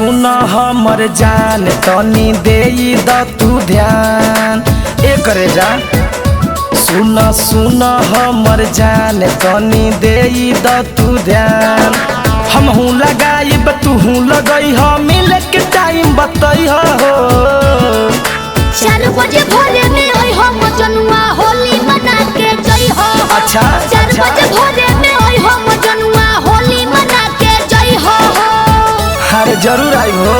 सुन हमर जान तनी देई द तू ध्यान करे जा। सुन हमर जान तनी देई द तू ध्यान। हमहू लगाइब तूहू लगई हो मिल के टाइम बतई हो। 4 बजे भोरे में ओई हम जनुआ होली मना के जई हो। अच्छा 4 बजे भोरे में ओई हम जनुआ होली मना के जई हो। अरे जरूर आई हो।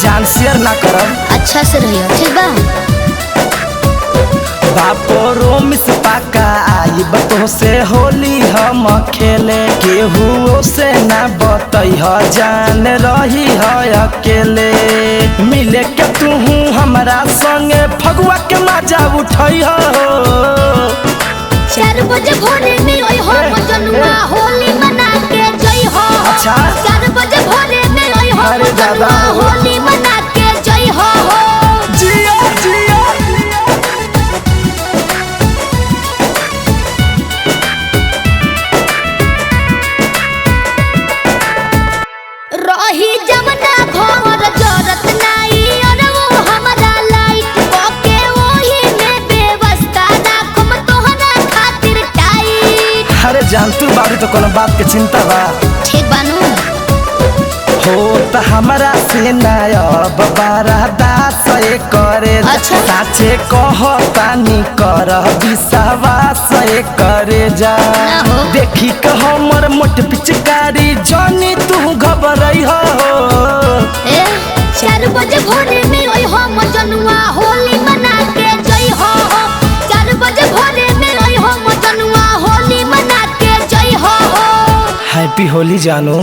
जान शेयर ना करब। अच्छा से रहियो ठीक बा। बापोरो मिस पाका आई बतो से होली हम खेले केहू से ना बतई ह जान रही है अकेले। मिले के तूहू हमरा संगे फगुआ के मजा उठई हो। 4 बजे भोरे में ओई हम जनुआ होली मना के जई हो। अच्छा 4 बजे भोरे में ओई हम जनुआ होली मना के जई हो। जिया जिया रही जमना घर जरत नाई और वो हमरा लाइट पके ओही में व्यवस्था राखम तोहरा खातिर टाइट। अरे जान तू बारू तो कोनो बात के चिंता बा। ठीक बानू हो त हमरा से नायब बारा दास करे। अच्छा। साचे कहतानी कर विश्वास करे जा। ना हो। देखी के हमर मोट पिचकारी जानी तू घबरई हो। 4 बजे भोरे में ओई हम जनुआ होली मना के जई हो। 4 बजे भोरे में ओई हम जनुआ होली मना के जई हो। हैप्पी होली जानू।